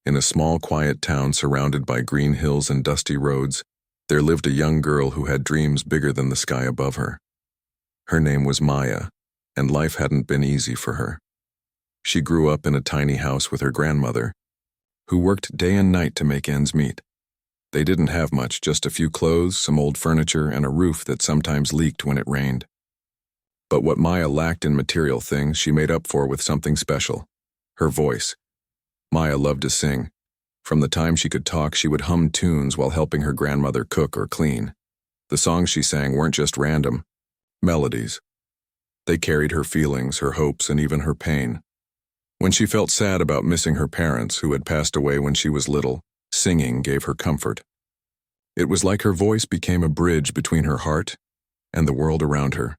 In a small, quiet town surrounded by green hills and dusty roads, there lived a young girl who had dreams bigger than the sky above her. Her name was Maya, and life hadn't been easy for her. She grew up in a tiny house with her grandmother, who worked day and night to make ends meet. They didn't have much, just a few clothes, some old furniture, and a roof that sometimes leaked when it rained. But what Maya lacked in material things, she made up for with something special: her voice. Maya loved to sing. From the time she could talk, she would hum tunes while helping her grandmother cook or clean. The songs she sang weren't just random melodies. They carried her feelings, her hopes, and even her pain. When she felt sad about missing her parents, who had passed away when she was little, singing gave her comfort. It was like her voice became a bridge between her heart and the world around her.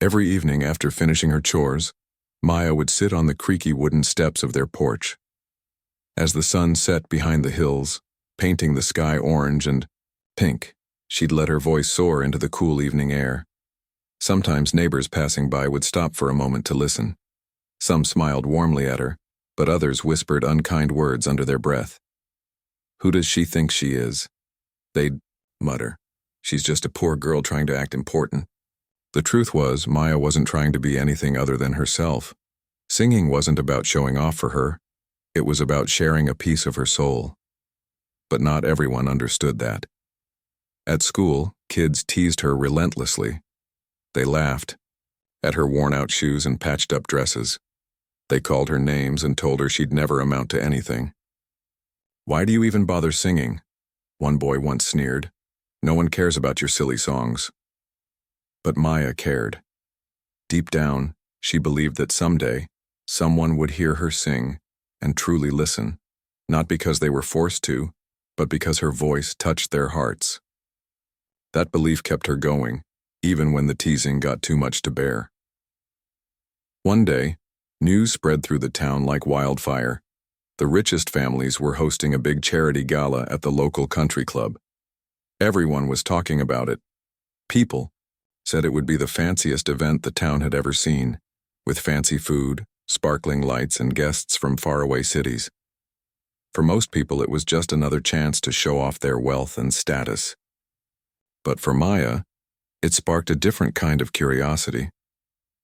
Every evening after finishing her chores, Maya would sit on the creaky wooden steps of their porch. As the sun set behind the hills, painting the sky orange and pink, she'd let her voice soar into the cool evening air. Sometimes neighbors passing by would stop for a moment to listen. Some smiled warmly at her, but others whispered unkind words under their breath. "Who does she think she is?" they'd mutter. "She's just a poor girl trying to act important." The truth was, Maya wasn't trying to be anything other than herself. Singing wasn't about showing off for her. It was about sharing a piece of her soul. But not everyone understood that. At school, kids teased her relentlessly. They laughed at her worn-out shoes and patched-up dresses. They called her names and told her she'd never amount to anything. "Why do you even bother singing?" one boy once sneered. "No one cares about your silly songs." But Maya cared. Deep down, she believed that someday, someone would hear her sing and truly listen, not because they were forced to, but because her voice touched their hearts. That belief kept her going, even when the teasing got too much to bear. One day, news spread through the town like wildfire. The richest families were hosting a big charity gala at the local country club. Everyone was talking about it. People said it would be the fanciest event the town had ever seen, with fancy food, sparkling lights, and guests from faraway cities. For most people, it was just another chance to show off their wealth and status. But for Maya, it sparked a different kind of curiosity.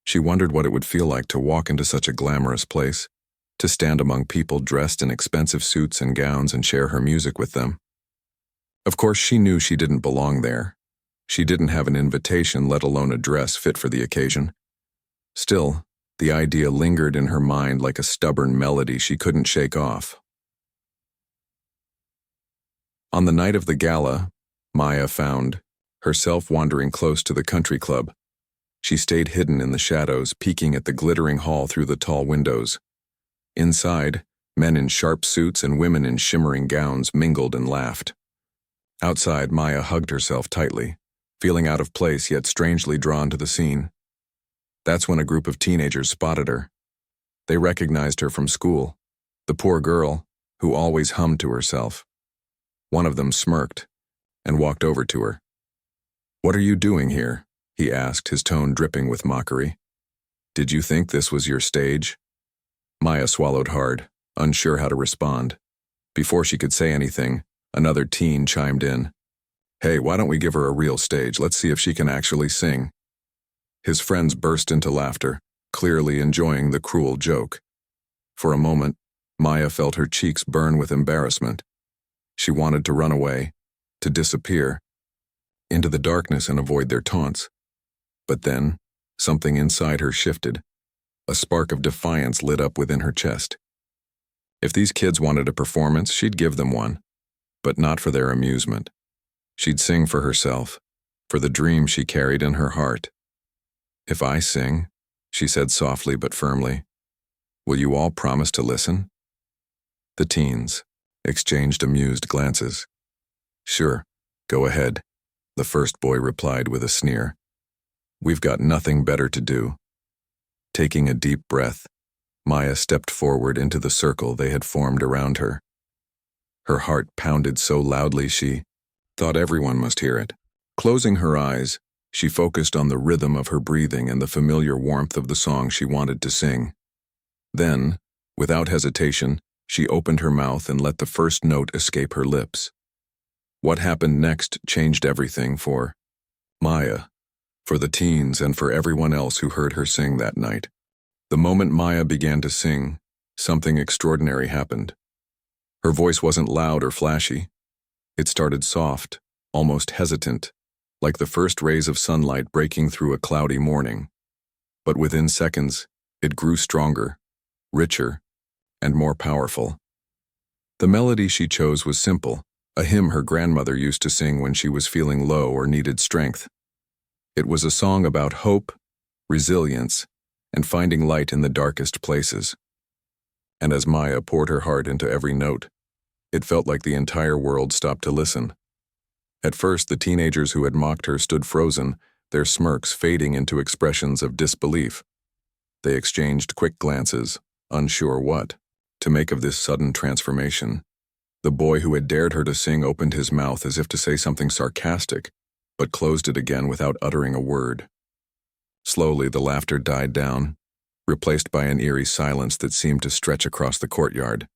She wondered what it would feel like to walk into such a glamorous place, to stand among people dressed in expensive suits and gowns and share her music with them. Of course, she knew she didn't belong there. She didn't have an invitation, let alone a dress fit for the occasion. Still, the idea lingered in her mind like a stubborn melody she couldn't shake off. On the night of the gala, Maya found herself wandering close to the country club. She stayed hidden in the shadows, peeking at the glittering hall through the tall windows. Inside, men in sharp suits and women in shimmering gowns mingled and laughed. Outside, Maya hugged herself tightly, feeling out of place yet strangely drawn to the scene. That's when a group of teenagers spotted her. They recognized her from school, the poor girl who always hummed to herself. One of them smirked and walked over to her. "What are you doing here?" he asked, his tone dripping with mockery. "Did you think this was your stage?" Maya swallowed hard, unsure how to respond. Before she could say anything, another teen chimed in. "Hey, why don't we give her a real stage? Let's see if she can actually sing." His friends burst into laughter, clearly enjoying the cruel joke. For a moment, Maya felt her cheeks burn with embarrassment. She wanted to run away, to disappear, into the darkness and avoid their taunts. But then, something inside her shifted. A spark of defiance lit up within her chest. If these kids wanted a performance, she'd give them one, but not for their amusement. She'd sing for herself, for the dream she carried in her heart. "If I sing," she said softly but firmly, "will you all promise to listen?" The teens exchanged amused glances. "Sure, go ahead," the first boy replied with a sneer. "We've got nothing better to do." Taking a deep breath, Maya stepped forward into the circle they had formed around her. Her heart pounded so loudly she thought everyone must hear it. Closing her eyes, she focused on the rhythm of her breathing and the familiar warmth of the song she wanted to sing. Then, without hesitation, She opened her mouth and let the first note escape her lips. What happened next changed everything for Maya, for the teens, and for everyone else who heard her sing that night. The moment Maya began to sing, something extraordinary happened. Her voice wasn't loud or flashy. It started soft, almost hesitant, like the first rays of sunlight breaking through a cloudy morning. But within seconds, it grew stronger, richer, and more powerful. The melody she chose was simple, a hymn her grandmother used to sing when she was feeling low or needed strength. It was a song about hope, resilience, and finding light in the darkest places. And as Maya poured her heart into every note, it felt like the entire world stopped to listen. At first, the teenagers who had mocked her stood frozen, their smirks fading into expressions of disbelief. They exchanged quick glances, unsure what to make of this sudden transformation. The boy who had dared her to sing opened his mouth as if to say something sarcastic, but closed it again without uttering a word. Slowly, the laughter died down, replaced by an eerie silence that seemed to stretch across the courtyard.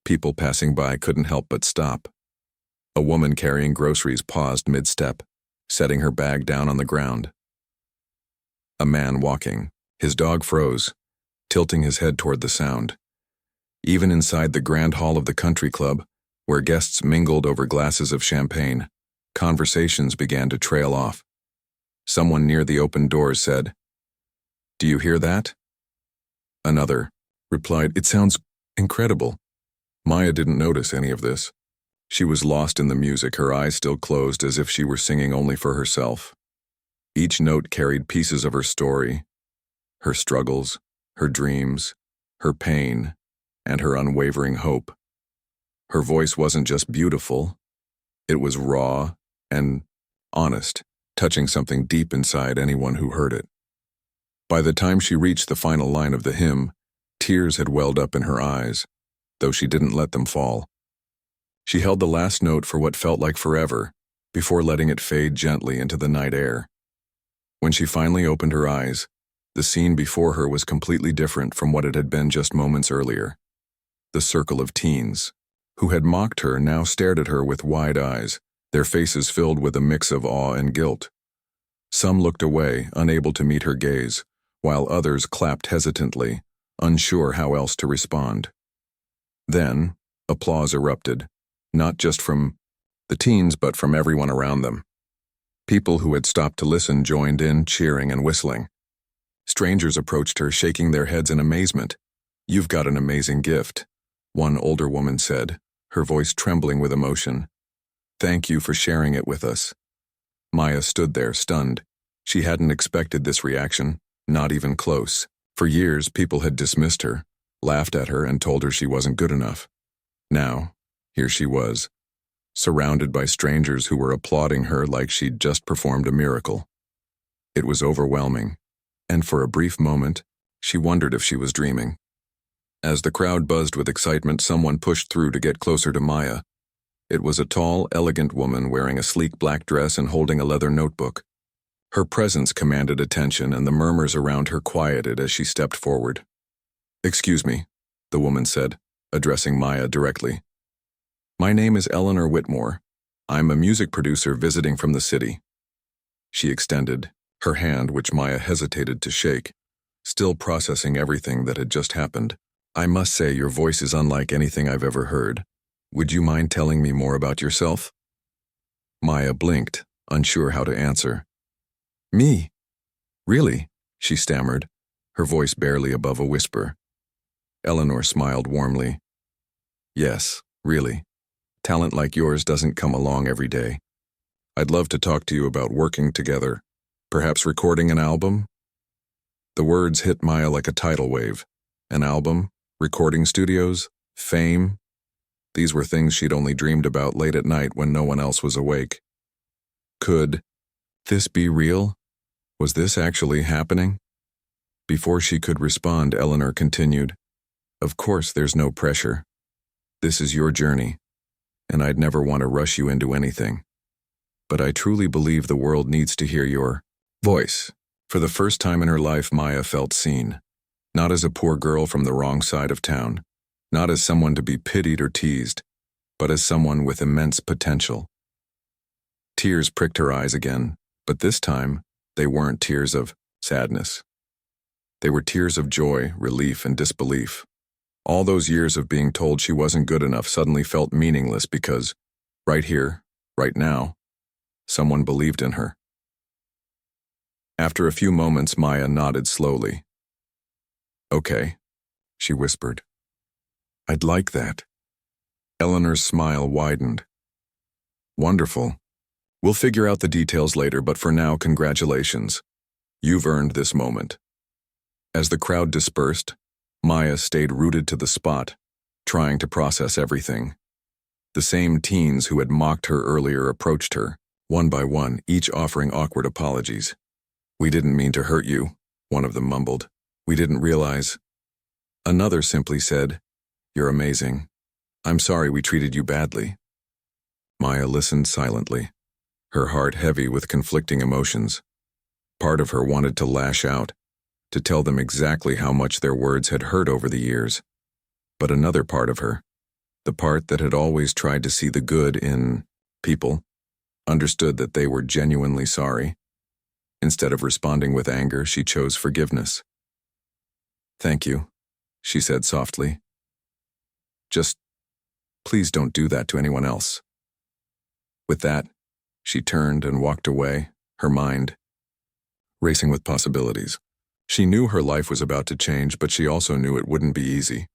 People passing by couldn't help but stop. A woman carrying groceries paused mid-step, setting her bag down on the ground. A man walking, his dog froze, tilting his head toward the sound. Even inside the grand hall of the country club, where guests mingled over glasses of champagne, conversations began to trail off. Someone near the open doors said, "Do you hear that?" Another replied, "It sounds incredible." Maya didn't notice any of this. She was lost in the music, her eyes still closed as if she were singing only for herself. Each note carried pieces of her story, her struggles, her dreams, her pain, and her unwavering hope. Her voice wasn't just beautiful, it was raw and honest, touching something deep inside anyone who heard it. By the time she reached the final line of the hymn, tears had welled up in her eyes, though she didn't let them fall. She held the last note for what felt like forever, before letting it fade gently into the night air. When she finally opened her eyes, the scene before her was completely different from what it had been just moments earlier. The circle of teens, who had mocked her, now stared at her with wide eyes, their faces filled with a mix of awe and guilt. Some looked away, unable to meet her gaze, while others clapped hesitantly, unsure how else to respond. Then, applause erupted, not just from the teens but from everyone around them. People who had stopped to listen joined in, cheering and whistling. Strangers approached her, shaking their heads in amazement. "You've got an amazing gift," one older woman said, her voice trembling with emotion. "Thank you for sharing it with us." Maya stood there, stunned. She hadn't expected this reaction, not even close. For years, people had dismissed her, laughed at her, and told her she wasn't good enough. Now, here she was, surrounded by strangers who were applauding her like she'd just performed a miracle. It was overwhelming, and for a brief moment, she wondered if she was dreaming. As the crowd buzzed with excitement, someone pushed through to get closer to Maya. It was a tall, elegant woman wearing a sleek black dress and holding a leather notebook. Her presence commanded attention, and the murmurs around her quieted as she stepped forward. "Excuse me," the woman said, addressing Maya directly. "My name is Eleanor Whitmore. I'm a music producer visiting from the city." She extended her hand, which Maya hesitated to shake, still processing everything that had just happened. "I must say your voice is unlike anything I've ever heard. Would you mind telling me more about yourself?" Maya blinked, unsure how to answer. "Me? Really?" she stammered, her voice barely above a whisper. Eleanor smiled warmly. "Yes, really. Talent like yours doesn't come along every day. I'd love to talk to you about working together, perhaps recording an album." The words hit Maya like a tidal wave. An album, recording studios, fame. These were things she'd only dreamed about late at night when no one else was awake. Could this be real? Was this actually happening? Before she could respond, Eleanor continued, "Of course there's no pressure. This is your journey, and I'd never want to rush you into anything. But I truly believe the world needs to hear your voice." For the first time in her life, Maya felt seen, not as a poor girl from the wrong side of town, not as someone to be pitied or teased, but as someone with immense potential. Tears pricked her eyes again, but this time, they weren't tears of sadness. They were tears of joy, relief, and disbelief. All those years of being told she wasn't good enough suddenly felt meaningless because, right here, right now, someone believed in her. After a few moments, Maya nodded slowly. "Okay," she whispered. "I'd like that." Eleanor's smile widened. "Wonderful. We'll figure out the details later, but for now, congratulations. You've earned this moment." As the crowd dispersed, Maya stayed rooted to the spot, trying to process everything. The same teens who had mocked her earlier approached her, one by one, each offering awkward apologies. "We didn't mean to hurt you," one of them mumbled. "We didn't realize." Another simply said, "You're amazing. I'm sorry we treated you badly." Maya listened silently, her heart heavy with conflicting emotions. Part of her wanted to lash out, to tell them exactly how much their words had hurt over the years. But another part of her, the part that had always tried to see the good in people, understood that they were genuinely sorry. Instead of responding with anger, she chose forgiveness. "Thank you," she said softly. "Just, please don't do that to anyone else." With that, she turned and walked away, her mind racing with possibilities. She knew her life was about to change, but she also knew it wouldn't be easy.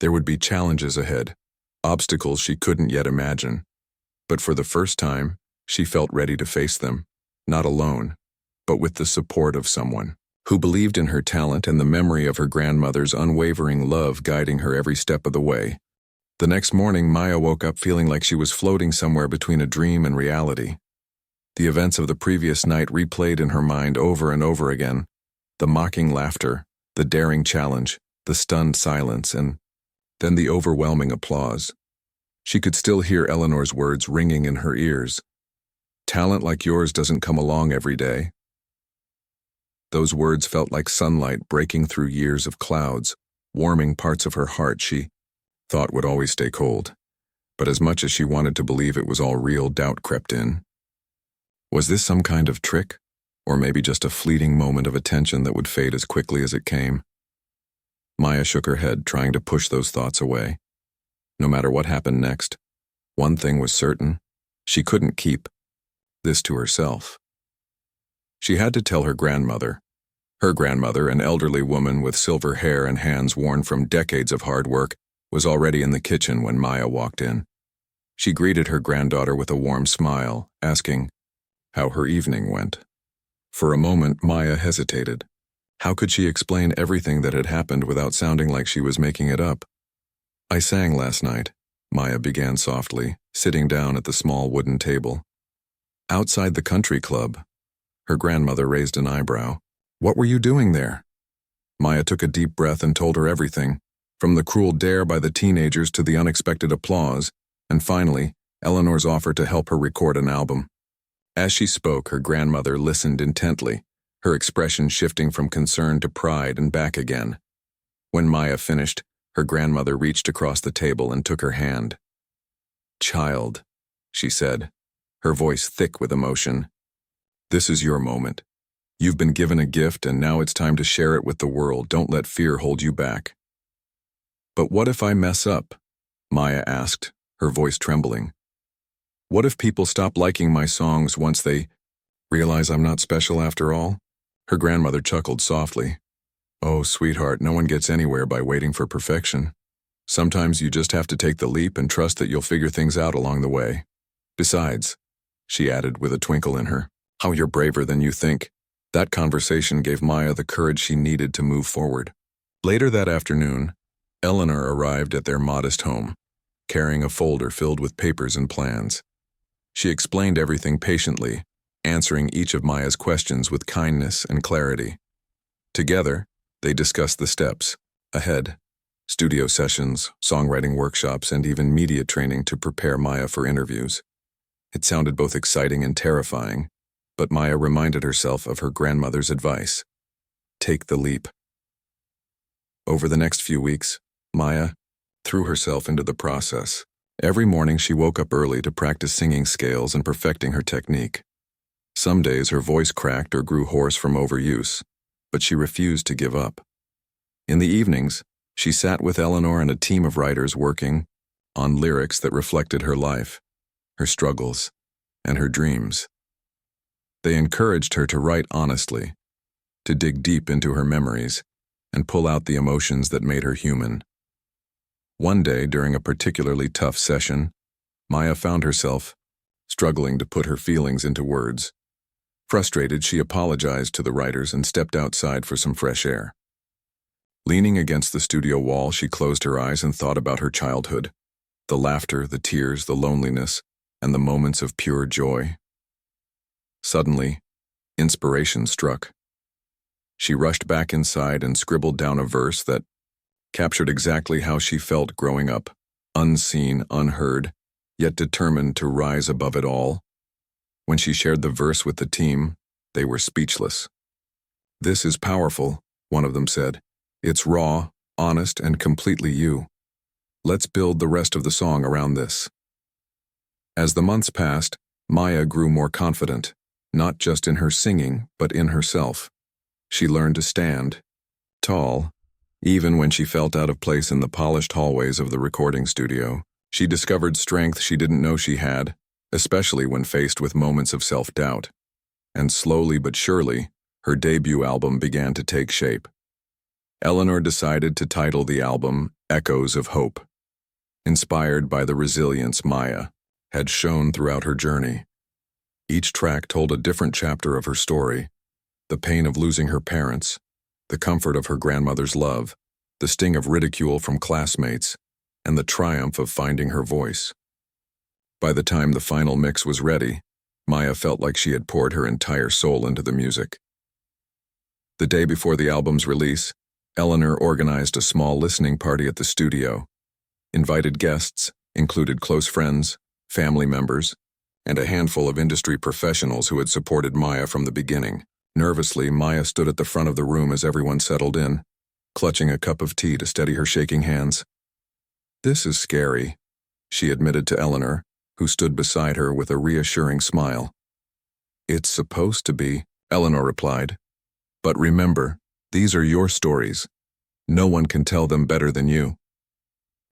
There would be challenges ahead, obstacles she couldn't yet imagine. But for the first time, she felt ready to face them, not alone, but with the support of someone who believed in her talent and the memory of her grandmother's unwavering love guiding her every step of the way. The next morning, Maya woke up feeling like she was floating somewhere between a dream and reality. The events of the previous night replayed in her mind over and over again. The mocking laughter, the daring challenge, the stunned silence, and then the overwhelming applause. She could still hear Eleanor's words ringing in her ears. "Talent like yours doesn't come along every day." Those words felt like sunlight breaking through years of clouds, warming parts of her heart she thought would always stay cold. But as much as she wanted to believe it was all real, doubt crept in. Was this some kind of trick? Or maybe just a fleeting moment of attention that would fade as quickly as it came? Maya shook her head, trying to push those thoughts away. No matter what happened next, one thing was certain: she couldn't keep this to herself. She had to tell her grandmother. Her grandmother, an elderly woman with silver hair and hands worn from decades of hard work, was already in the kitchen when Maya walked in. She greeted her granddaughter with a warm smile, asking how her evening went. For a moment, Maya hesitated. How could she explain everything that had happened without sounding like she was making it up? "I sang last night," Maya began softly, sitting down at the small wooden table. "Outside the country club." Her grandmother raised an eyebrow. "What were you doing there?" Maya took a deep breath and told her everything, from the cruel dare by the teenagers to the unexpected applause, and finally, Eleanor's offer to help her record an album. As she spoke, her grandmother listened intently, her expression shifting from concern to pride and back again. When Maya finished, her grandmother reached across the table and took her hand. "Child," she said, her voice thick with emotion, "this is your moment. You've been given a gift and now it's time to share it with the world. Don't let fear hold you back." "But what if I mess up?" Maya asked, her voice trembling. "What if people stop liking my songs once they realize I'm not special after all?" Her grandmother chuckled softly. "Oh, sweetheart, no one gets anywhere by waiting for perfection. Sometimes you just have to take the leap and trust that you'll figure things out along the way. Besides," she added with a twinkle in her, "how you're braver than you think." That conversation gave Maya the courage she needed to move forward. Later that afternoon, Eleanor arrived at their modest home, carrying a folder filled with papers and plans. She explained everything patiently, answering each of Maya's questions with kindness and clarity. Together, they discussed the steps ahead: studio sessions, songwriting workshops, and even media training to prepare Maya for interviews. It sounded both exciting and terrifying, but Maya reminded herself of her grandmother's advice: take the leap. Over the next few weeks, Maya, threw herself into the process. Every morning she woke up early to practice singing scales and perfecting her technique. Some days her voice cracked or grew hoarse from overuse, but she refused to give up. In the evenings, she sat with Eleanor and a team of writers working on lyrics that reflected her life, her struggles, and her dreams. They encouraged her to write honestly, to dig deep into her memories, and pull out the emotions that made her human. One day, during a particularly tough session, Maya found herself struggling to put her feelings into words. Frustrated, she apologized to the writers and stepped outside for some fresh air. Leaning against the studio wall, she closed her eyes and thought about her childhood, the laughter, the tears, the loneliness, and the moments of pure joy. Suddenly, inspiration struck. She rushed back inside and scribbled down a verse that captured exactly how she felt growing up, unseen, unheard, yet determined to rise above it all. When she shared the verse with the team, they were speechless. "This is powerful," one of them said. "It's raw, honest, and completely you. Let's build the rest of the song around this." As the months passed, Maya grew more confident, not just in her singing, but in herself. She learned to stand tall, even when she felt out of place in the polished hallways of the recording studio. She discovered strength she didn't know she had, especially when faced with moments of self-doubt. And slowly but surely, her debut album began to take shape. Eleanor decided to title the album Echoes of Hope, inspired by the resilience Maya had shown throughout her journey. Each track told a different chapter of her story: the pain of losing her parents, the comfort of her grandmother's love, the sting of ridicule from classmates, and the triumph of finding her voice. By the time the final mix was ready, Maya felt like she had poured her entire soul into the music. The day before the album's release, Eleanor organized a small listening party at the studio. Invited guests included close friends, family members, and a handful of industry professionals who had supported Maya from the beginning. Nervously, Maya stood at the front of the room as everyone settled in, clutching a cup of tea to steady her shaking hands. "This is scary," she admitted to Eleanor, who stood beside her with a reassuring smile. "It's supposed to be," Eleanor replied. "But remember, these are your stories. No one can tell them better than you."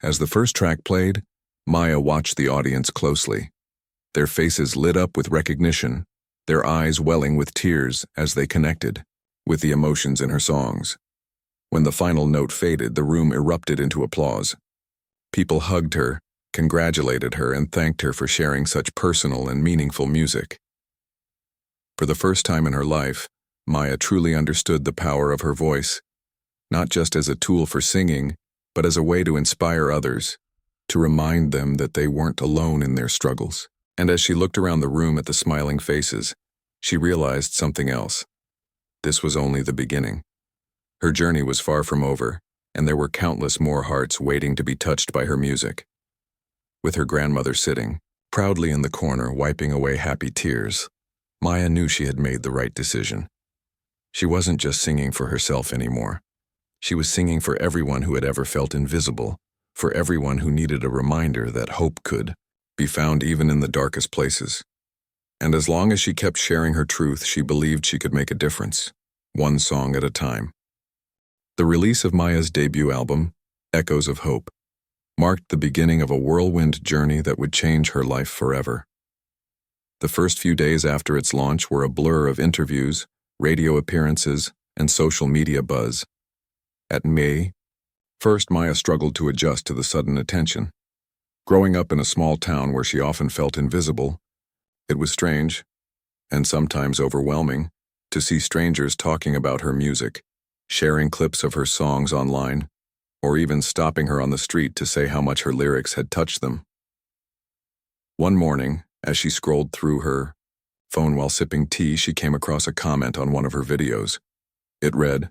As the first track played, Maya watched the audience closely. Their faces lit up with recognition, their eyes welling with tears as they connected with the emotions in her songs. When the final note faded, the room erupted into applause. People hugged her, congratulated her, and thanked her for sharing such personal and meaningful music. For the first time in her life, Maya truly understood the power of her voice, not just as a tool for singing, but as a way to inspire others, to remind them that they weren't alone in their struggles. And as she looked around the room at the smiling faces, she realized something else. This was only the beginning. Her journey was far from over, and there were countless more hearts waiting to be touched by her music. With her grandmother sitting proudly in the corner, wiping away happy tears, Maya knew she had made the right decision. She wasn't just singing for herself anymore. She was singing for everyone who had ever felt invisible, for everyone who needed a reminder that hope could be found even in the darkest places. And as long as she kept sharing her truth, she believed she could make a difference, one song at a time. The release of Maya's debut album, Echoes of Hope, marked the beginning of a whirlwind journey that would change her life forever. The first few days after its launch were a blur of interviews, radio appearances, and social media buzz. At May, first Maya struggled to adjust to the sudden attention. Growing up in a small town where she often felt invisible, it was strange, and sometimes overwhelming, to see strangers talking about her music, sharing clips of her songs online, or even stopping her on the street to say how much her lyrics had touched them. One morning, as she scrolled through her phone while sipping tea, she came across a comment on one of her videos. It read,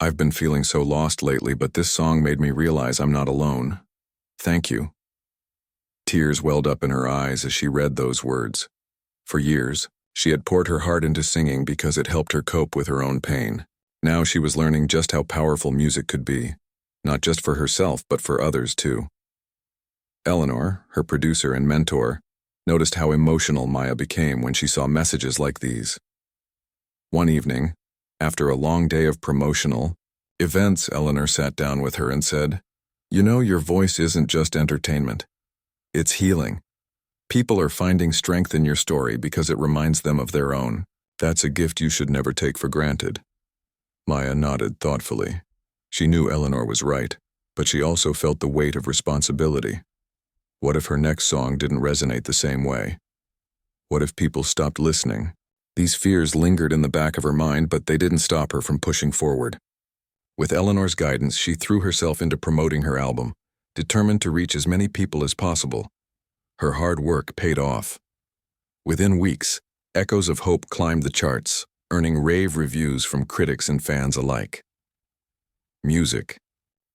"I've been feeling so lost lately, but this song made me realize I'm not alone. Thank you." Tears welled up in her eyes as she read those words. For years, she had poured her heart into singing because it helped her cope with her own pain. Now she was learning just how powerful music could be, not just for herself but for others too. Eleanor, her producer and mentor, noticed how emotional Maya became when she saw messages like these. One evening, after a long day of promotional events, Eleanor sat down with her and said, "You know, your voice isn't just entertainment. It's healing. People are finding strength in your story because it reminds them of their own. That's a gift you should never take for granted." Maya nodded thoughtfully. She knew Eleanor was right, but she also felt the weight of responsibility. What if her next song didn't resonate the same way? What if people stopped listening? These fears lingered in the back of her mind, but they didn't stop her from pushing forward. With Eleanor's guidance, she threw herself into promoting her album, determined to reach as many people as possible. Her hard work paid off. Within weeks, Echoes of Hope climbed the charts, earning rave reviews from critics and fans alike. Music.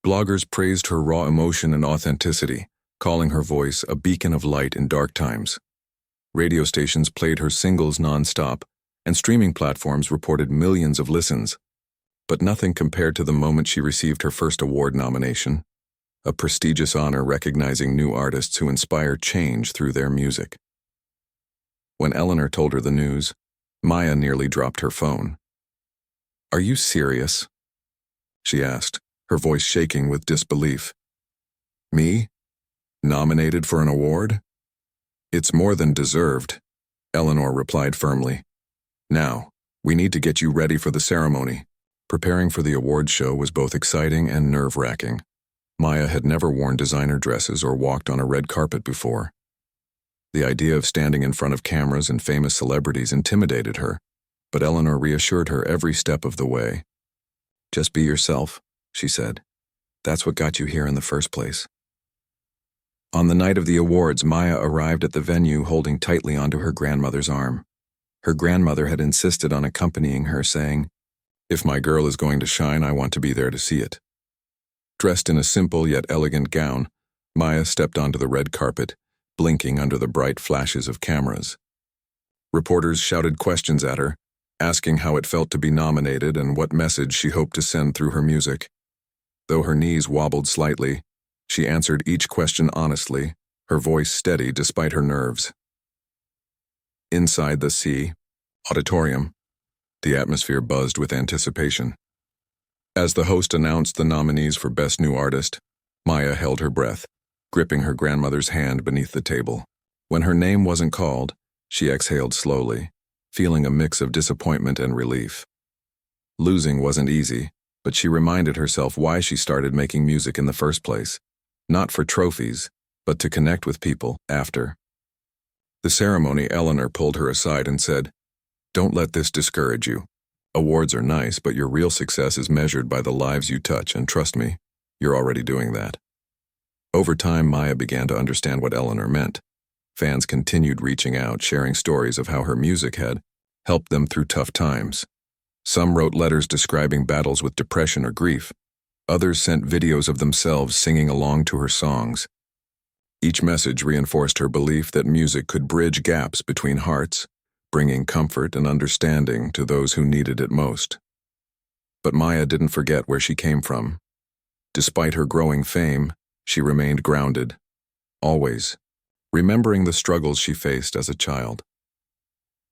Bloggers praised her raw emotion and authenticity, calling her voice a beacon of light in dark times. Radio stations played her singles non-stop, and streaming platforms reported millions of listens. But nothing compared to the moment she received her first award nomination, a prestigious honor recognizing new artists who inspire change through their music. When Eleanor told her the news, Maya nearly dropped her phone. "Are you serious?" she asked, her voice shaking with disbelief. "Me? Nominated for an award?" "It's more than deserved," Eleanor replied firmly. "Now, we need to get you ready for the ceremony." Preparing for the awards show was both exciting and nerve-wracking. Maya had never worn designer dresses or walked on a red carpet before. The idea of standing in front of cameras and famous celebrities intimidated her, but Eleanor reassured her every step of the way. "Just be yourself," she said. "That's what got you here in the first place." On the night of the awards, Maya arrived at the venue holding tightly onto her grandmother's arm. Her grandmother had insisted on accompanying her, saying, "If my girl is going to shine, I want to be there to see it." Dressed in a simple yet elegant gown, Maya stepped onto the red carpet, blinking under the bright flashes of cameras. Reporters shouted questions at her, asking how it felt to be nominated and what message she hoped to send through her music. Though her knees wobbled slightly, she answered each question honestly, her voice steady despite her nerves. Inside the auditorium, the atmosphere buzzed with anticipation. As the host announced the nominees for Best New Artist, Maya held her breath, gripping her grandmother's hand beneath the table. When her name wasn't called, she exhaled slowly, feeling a mix of disappointment and relief. Losing wasn't easy, but she reminded herself why she started making music in the first place. Not for trophies, but to connect with people after. The ceremony, Eleanor pulled her aside and said, "Don't let this discourage you. Awards are nice, but your real success is measured by the lives you touch, and trust me, you're already doing that." Over time, Maya began to understand what Eleanor meant. Fans continued reaching out, sharing stories of how her music had helped them through tough times. Some wrote letters describing battles with depression or grief. Others sent videos of themselves singing along to her songs. Each message reinforced her belief that music could bridge gaps between hearts, bringing comfort and understanding to those who needed it most. But Maya didn't forget where she came from. Despite her growing fame, she remained grounded, always, remembering the struggles she faced as a child.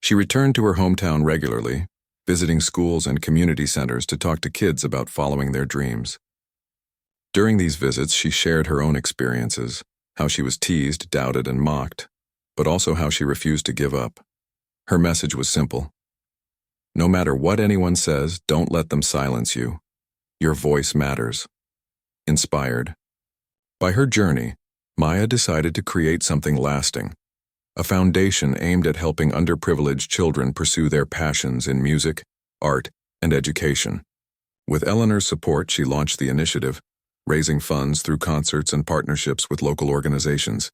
She returned to her hometown regularly, visiting schools and community centers to talk to kids about following their dreams. During these visits, she shared her own experiences, how she was teased, doubted, and mocked, but also how she refused to give up. Her message was simple. No matter what anyone says, don't let them silence you. Your voice matters. Inspired by her journey, Maya decided to create something lasting, a foundation aimed at helping underprivileged children pursue their passions in music, art, and education. With Eleanor's support, she launched the initiative, raising funds through concerts and partnerships with local organizations.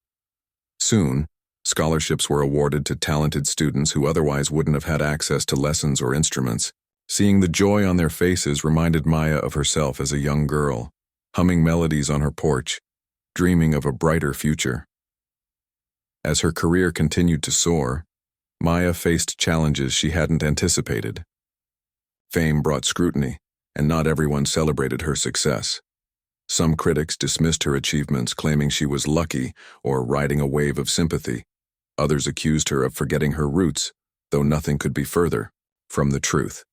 Soon, scholarships were awarded to talented students who otherwise wouldn't have had access to lessons or instruments. Seeing the joy on their faces reminded Maya of herself as a young girl, humming melodies on her porch, dreaming of a brighter future. As her career continued to soar, Maya faced challenges she hadn't anticipated. Fame brought scrutiny, and not everyone celebrated her success. Some critics dismissed her achievements, claiming she was lucky or riding a wave of sympathy. Others accused her of forgetting her roots, though nothing could be further from the truth.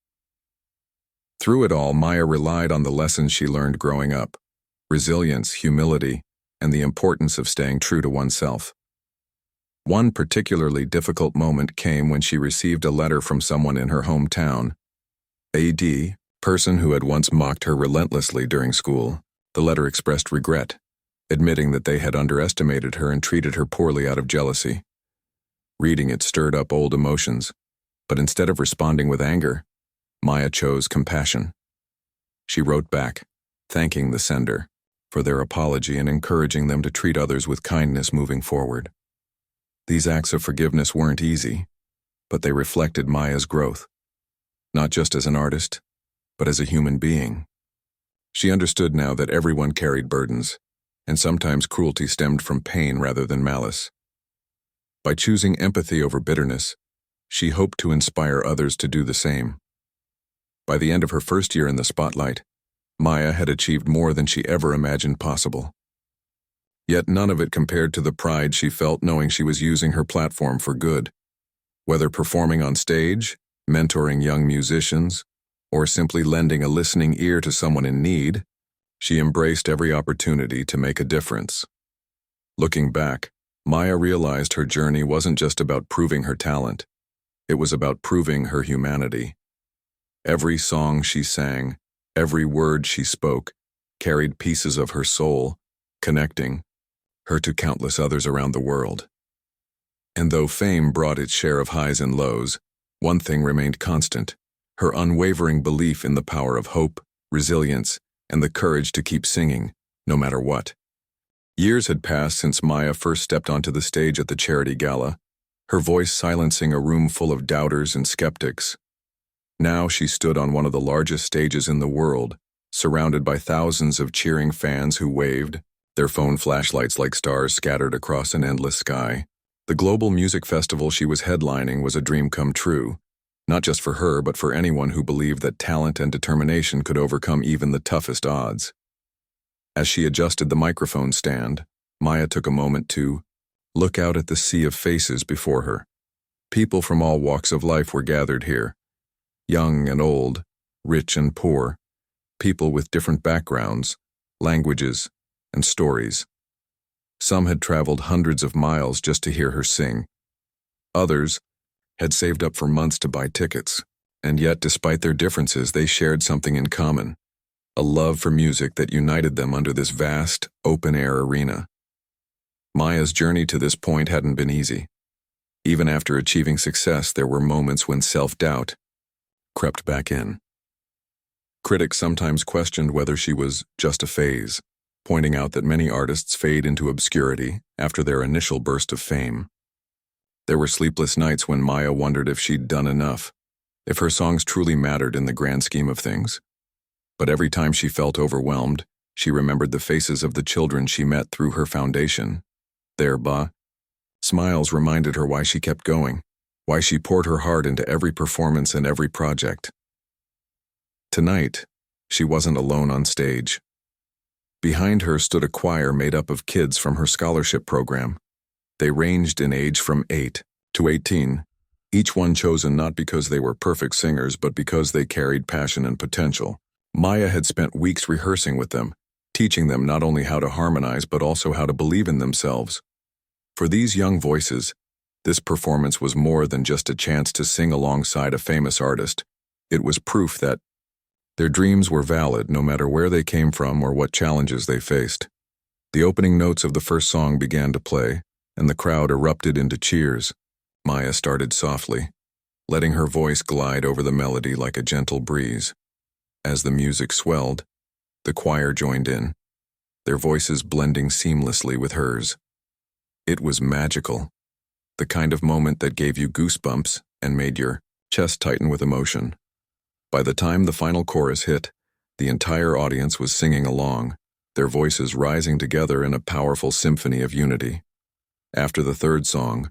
Through it all, Maya relied on the lessons she learned growing up: resilience, humility, and the importance of staying true to oneself. One particularly difficult moment came when she received a letter from someone in her hometown. A.D., person who had once mocked her relentlessly during school. The letter expressed regret, admitting that they had underestimated her and treated her poorly out of jealousy. Reading it stirred up old emotions, but instead of responding with anger, Maya chose compassion. She wrote back, thanking the sender for their apology and encouraging them to treat others with kindness moving forward. These acts of forgiveness weren't easy, but they reflected Maya's growth, not just as an artist, but as a human being. She understood now that everyone carried burdens, and sometimes cruelty stemmed from pain rather than malice. By choosing empathy over bitterness, she hoped to inspire others to do the same. By the end of her first year in the spotlight, Maya had achieved more than she ever imagined possible. Yet none of it compared to the pride she felt knowing she was using her platform for good. Whether performing on stage, mentoring young musicians, or simply lending a listening ear to someone in need, she embraced every opportunity to make a difference. Looking back, Maya realized her journey wasn't just about proving her talent. It was about proving her humanity. Every song she sang, every word she spoke, carried pieces of her soul, connecting her to countless others around the world. And though fame brought its share of highs and lows, one thing remained constant: her unwavering belief in the power of hope, resilience, and the courage to keep singing, no matter what. Years had passed since Maya first stepped onto the stage at the charity gala, her voice silencing a room full of doubters and skeptics. Now she stood on one of the largest stages in the world, surrounded by thousands of cheering fans who waved, their phone flashlights like stars scattered across an endless sky. The global music festival she was headlining was a dream come true, not just for her but for anyone who believed that talent and determination could overcome even the toughest odds. As she adjusted the microphone stand, Maya took a moment to look out at the sea of faces before her. People from all walks of life were gathered here, young and old, rich and poor, people with different backgrounds, languages, and stories. Some had traveled hundreds of miles just to hear her sing. Others had saved up for months to buy tickets, and yet despite their differences they shared something in common: a love for music that united them under this vast, open-air arena. Maya's journey to this point hadn't been easy. Even after achieving success, there were moments when self-doubt crept back in. Critics sometimes questioned whether she was just a phase, pointing out that many artists fade into obscurity after their initial burst of fame. There were sleepless nights when Maya wondered if she'd done enough, if her songs truly mattered in the grand scheme of things. But every time she felt overwhelmed, she remembered the faces of the children she met through her foundation. Their smiles reminded her why she kept going, why she poured her heart into every performance and every project. Tonight, she wasn't alone on stage. Behind her stood a choir made up of kids from her scholarship program. They ranged in age from 8 to 18, each one chosen not because they were perfect singers but because they carried passion and potential. Maya had spent weeks rehearsing with them, teaching them not only how to harmonize but also how to believe in themselves. For these young voices, this performance was more than just a chance to sing alongside a famous artist. It was proof that their dreams were valid no matter where they came from or what challenges they faced. The opening notes of the first song began to play, and the crowd erupted into cheers. Maya started softly, letting her voice glide over the melody like a gentle breeze. As the music swelled, the choir joined in, their voices blending seamlessly with hers. It was magical, the kind of moment that gave you goosebumps and made your chest tighten with emotion. By the time the final chorus hit, the entire audience was singing along, their voices rising together in a powerful symphony of unity. After the third song,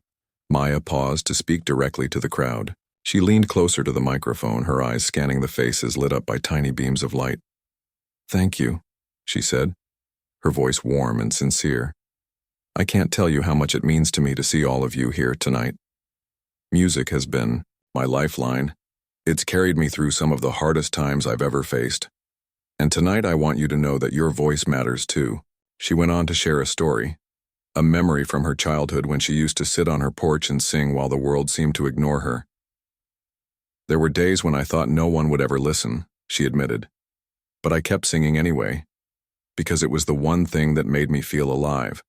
Maya paused to speak directly to the crowd. She leaned closer to the microphone, her eyes scanning the faces lit up by tiny beams of light. "Thank you," she said. her voice warm and sincere. "I can't tell you how much it means to me to see all of you here tonight. Music has been my lifeline. It's carried me through some of the hardest times I've ever faced. And tonight I want you to know that your voice matters too." She went on to share a story, a memory from her childhood when she used to sit on her porch and sing while the world seemed to ignore her. "There were days when I thought no one would ever listen," she admitted. "But I kept singing anyway, because it was the one thing that made me feel alive."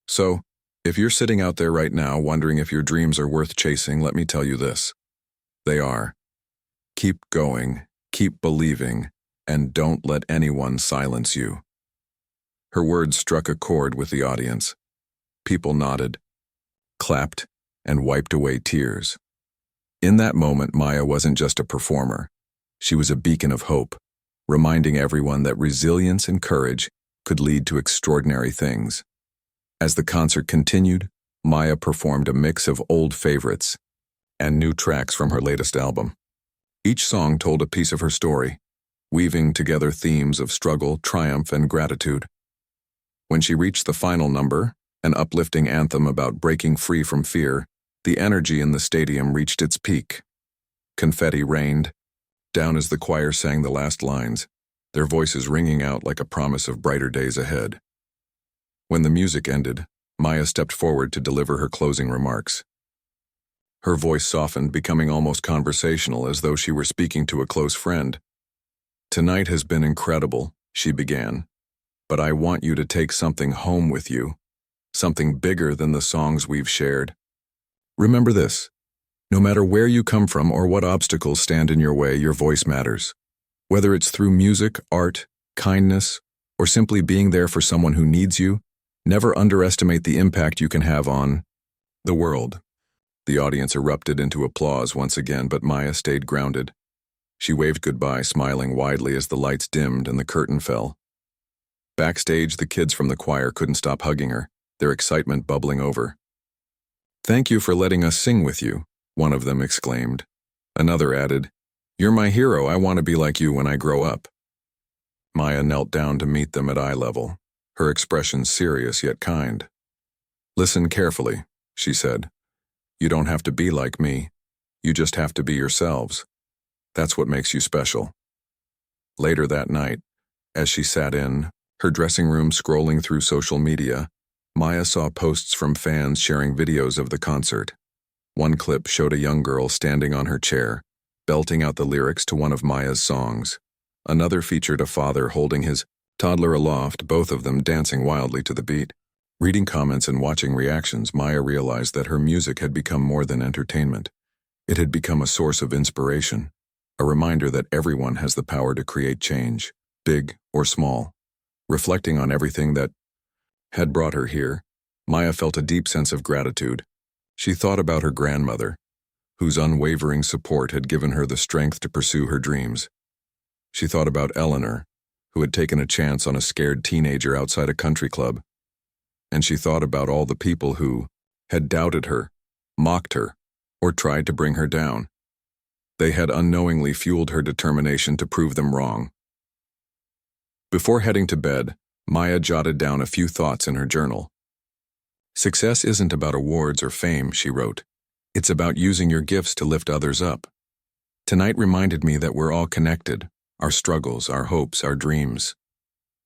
So, if you're sitting out there right now wondering if your dreams are worth chasing, let me tell you this. They are. Keep going, keep believing, and don't let anyone silence you. Her words struck a chord with the audience. People nodded, clapped, and wiped away tears. In that moment, Maya wasn't just a performer. She was a beacon of hope, reminding everyone that resilience and courage could lead to extraordinary things. As the concert continued, Maya performed a mix of old favorites and new tracks from her latest album. Each song told a piece of her story, weaving together themes of struggle, triumph, and gratitude. When she reached the final number, an uplifting anthem about breaking free from fear, the energy in the stadium reached its peak. Confetti rained down as the choir sang the last lines, their voices ringing out like a promise of brighter days ahead. When the music ended, Maya stepped forward to deliver her closing remarks. Her voice softened, becoming almost conversational, as though she were speaking to a close friend. "Tonight has been incredible," she began, "but I want you to take something home with you, something bigger than the songs we've shared. Remember this: no matter where you come from or what obstacles stand in your way, your voice matters. Whether it's through music, art, kindness, or simply being there for someone who needs you, never underestimate the impact you can have on the world." The audience erupted into applause once again, but Maya stayed grounded. She waved goodbye, smiling widely as the lights dimmed and the curtain fell. Backstage, the kids from the choir couldn't stop hugging her, their excitement bubbling over. "Thank you for letting us sing with you," one of them exclaimed. Another added, "You're my hero. I want to be like you when I grow up." Maya knelt down to meet them at eye level, her expression serious yet kind. "Listen carefully," she said. "You don't have to be like me. You just have to be yourselves. That's what makes you special." Later that night, as she sat in her dressing room scrolling through social media, Maya saw posts from fans sharing videos of the concert. One clip showed a young girl standing on her chair, belting out the lyrics to one of Maya's songs. Another featured a father holding his toddler aloft, both of them dancing wildly to the beat. Reading comments and watching reactions, Maya realized that her music had become more than entertainment. It had become a source of inspiration, a reminder that everyone has the power to create change, big or small. Reflecting on everything that had brought her here, Maya felt a deep sense of gratitude. She thought about her grandmother, whose unwavering support had given her the strength to pursue her dreams. She thought about Eleanor, who had taken a chance on a scared teenager outside a country club. And she thought about all the people who had doubted her, mocked her, or tried to bring her down. They had unknowingly fueled her determination to prove them wrong. Before heading to bed, Maya jotted down a few thoughts in her journal. "Success isn't about awards or fame," she wrote. "It's about using your gifts to lift others up. Tonight reminded me that we're all connected, our struggles, our hopes, our dreams.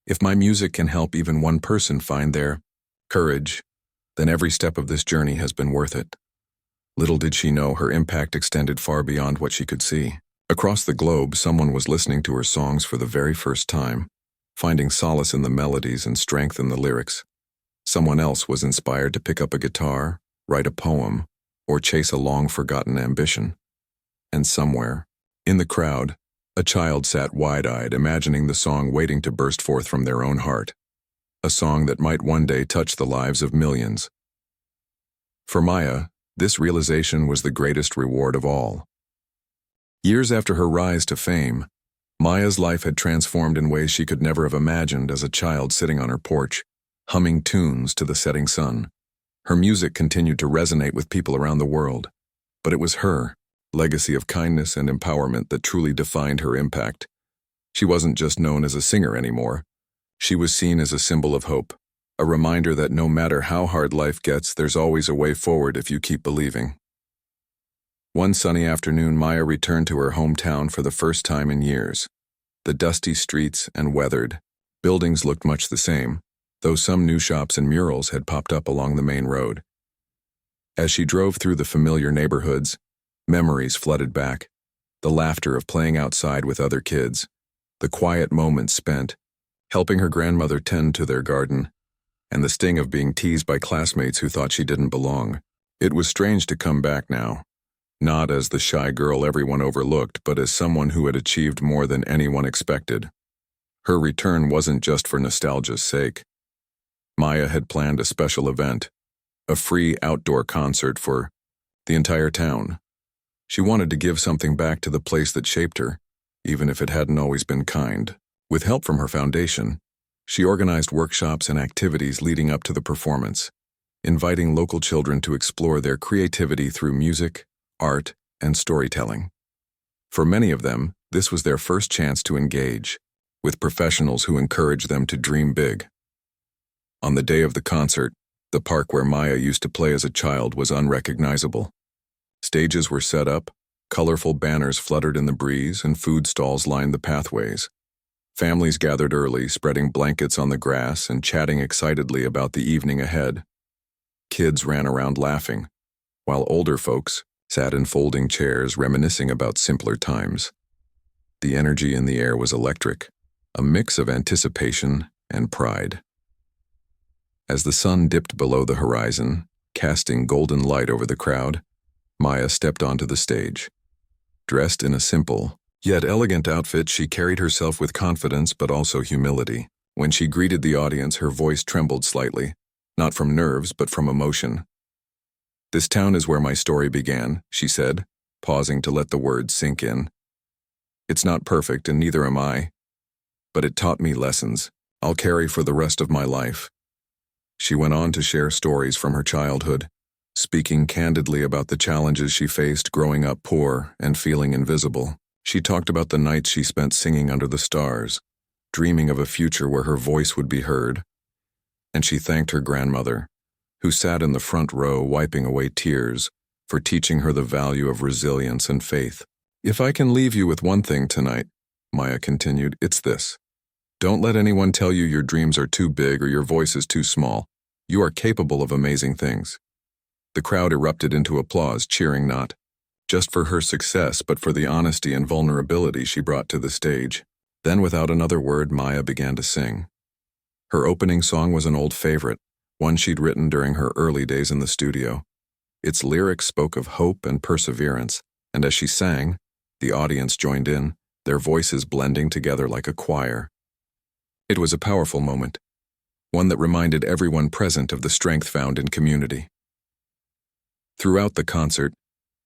If my music can help even one person find their courage, then every step of this journey has been worth it." Little did she know her impact extended far beyond what she could see. Across the globe, someone was listening to her songs for the very first time, finding solace in the melodies and strength in the lyrics. Someone else was inspired to pick up a guitar, write a poem, or chase a long-forgotten ambition. And somewhere, in the crowd, a child sat wide-eyed, imagining the song waiting to burst forth from their own heart. A song that might one day touch the lives of millions. For Maya, this realization was the greatest reward of all. Years after her rise to fame, Maya's life had transformed in ways she could never have imagined as a child sitting on her porch, humming tunes to the setting sun. Her music continued to resonate with people around the world, but it was her legacy of kindness and empowerment that truly defined her impact. She wasn't just known as a singer anymore. She was seen as a symbol of hope, a reminder that no matter how hard life gets, there's always a way forward if you keep believing. One sunny afternoon, Maya returned to her hometown for the first time in years. The dusty streets and weathered buildings looked much the same, though some new shops and murals had popped up along the main road. As she drove through the familiar neighborhoods, memories flooded back. The laughter of playing outside with other kids, the quiet moments spent helping her grandmother tend to their garden, and the sting of being teased by classmates who thought she didn't belong. It was strange to come back now, not as the shy girl everyone overlooked, but as someone who had achieved more than anyone expected. Her return wasn't just for nostalgia's sake. Maya had planned a special event, a free outdoor concert for the entire town. She wanted to give something back to the place that shaped her, even if it hadn't always been kind. With help from her foundation, she organized workshops and activities leading up to the performance, inviting local children to explore their creativity through music, art, and storytelling. For many of them, this was their first chance to engage with professionals who encouraged them to dream big. On the day of the concert, the park where Maya used to play as a child was unrecognizable. Stages were set up, colorful banners fluttered in the breeze, and food stalls lined the pathways. Families gathered early, spreading blankets on the grass and chatting excitedly about the evening ahead. Kids ran around laughing, while older folks sat in folding chairs reminiscing about simpler times. The energy in the air was electric, a mix of anticipation and pride. As the sun dipped below the horizon, casting golden light over the crowd, Maya stepped onto the stage. Dressed in a simple, yet elegant outfit, she carried herself with confidence but also humility. When she greeted the audience, her voice trembled slightly, not from nerves but from emotion. "This town is where my story began," she said, pausing to let the words sink in. "It's not perfect, and neither am I, but it taught me lessons I'll carry for the rest of my life." She went on to share stories from her childhood, speaking candidly about the challenges she faced growing up poor and feeling invisible. She talked about the nights she spent singing under the stars, dreaming of a future where her voice would be heard. And she thanked her grandmother, who sat in the front row wiping away tears, for teaching her the value of resilience and faith. "If I can leave you with one thing tonight," Maya continued, "it's this. Don't let anyone tell you your dreams are too big or your voice is too small. You are capable of amazing things." The crowd erupted into applause, cheering not just for her success, but for the honesty and vulnerability she brought to the stage. Then, without another word, Maya began to sing. Her opening song was an old favorite, one she'd written during her early days in the studio. Its lyrics spoke of hope and perseverance, and as she sang, the audience joined in, their voices blending together like a choir. It was a powerful moment, one that reminded everyone present of the strength found in community. Throughout the concert,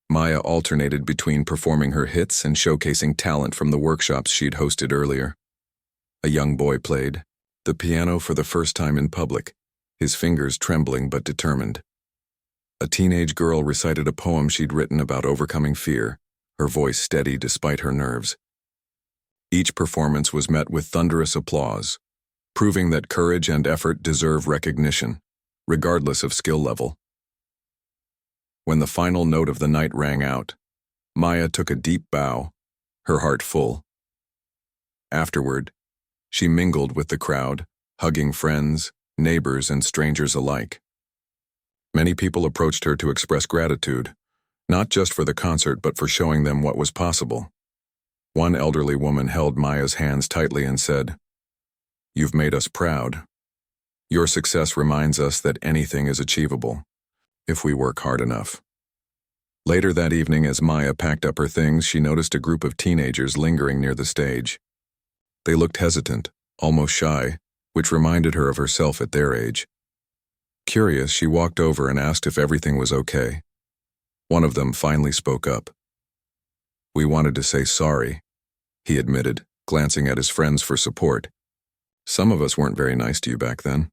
Maya alternated between performing her hits and showcasing talent from the workshops she'd hosted earlier. A young boy played the piano for the first time in public, his fingers trembling but determined. A teenage girl recited a poem she'd written about overcoming fear, her voice steady despite her nerves. Each performance was met with thunderous applause, proving that courage and effort deserve recognition, regardless of skill level. When the final note of the night rang out, Maya took a deep bow, her heart full. Afterward, she mingled with the crowd, hugging friends, neighbors, and strangers alike. Many people approached her to express gratitude, not just for the concert but for showing them what was possible. One elderly woman held Maya's hands tightly and said, "You've made us proud. Your success reminds us that anything is achievable, if we work hard enough." Later that evening, as Maya packed up her things, she noticed a group of teenagers lingering near the stage. They looked hesitant, almost shy, which reminded her of herself at their age. Curious, she walked over and asked if everything was okay. One of them finally spoke up. "We wanted to say sorry," he admitted, glancing at his friends for support. "Some of us weren't very nice to you back then.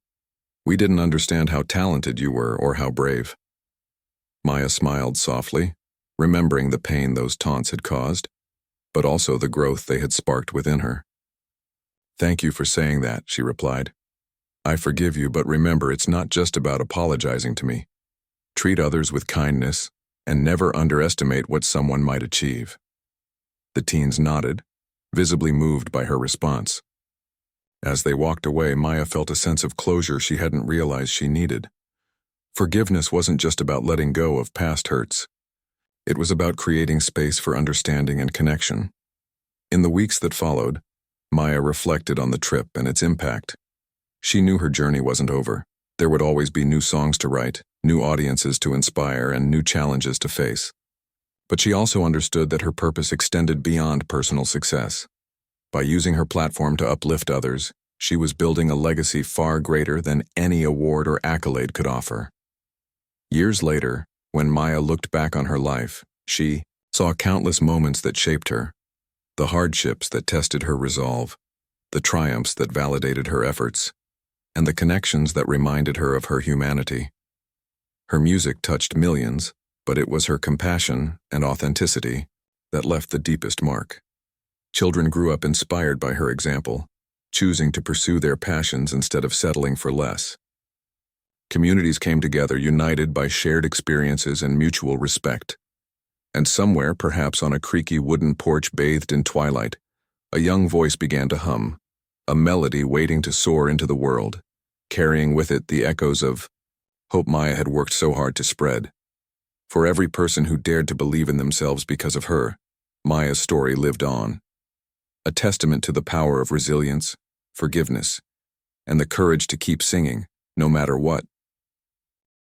We didn't understand how talented you were or how brave." Maya smiled softly, remembering the pain those taunts had caused, but also the growth they had sparked within her. "Thank you for saying that," she replied. "I forgive you, but remember, it's not just about apologizing to me. Treat others with kindness and never underestimate what someone might achieve." The teens nodded, visibly moved by her response. As they walked away, Maya felt a sense of closure she hadn't realized she needed. Forgiveness wasn't just about letting go of past hurts. It was about creating space for understanding and connection. In the weeks that followed, Maya reflected on the trip and its impact. She knew her journey wasn't over. There would always be new songs to write, new audiences to inspire, and new challenges to face. But she also understood that her purpose extended beyond personal success. By using her platform to uplift others, she was building a legacy far greater than any award or accolade could offer. Years later, when Maya looked back on her life, she saw countless moments that shaped her, the hardships that tested her resolve, the triumphs that validated her efforts, and the connections that reminded her of her humanity. Her music touched millions, but it was her compassion and authenticity that left the deepest mark. Children grew up inspired by her example, choosing to pursue their passions instead of settling for less. Communities came together, united by shared experiences and mutual respect. And somewhere, perhaps on a creaky wooden porch bathed in twilight, a young voice began to hum, a melody waiting to soar into the world, carrying with it the echoes of hope Maya had worked so hard to spread. For every person who dared to believe in themselves because of her, Maya's story lived on. A testament to the power of resilience, forgiveness, and the courage to keep singing, no matter what.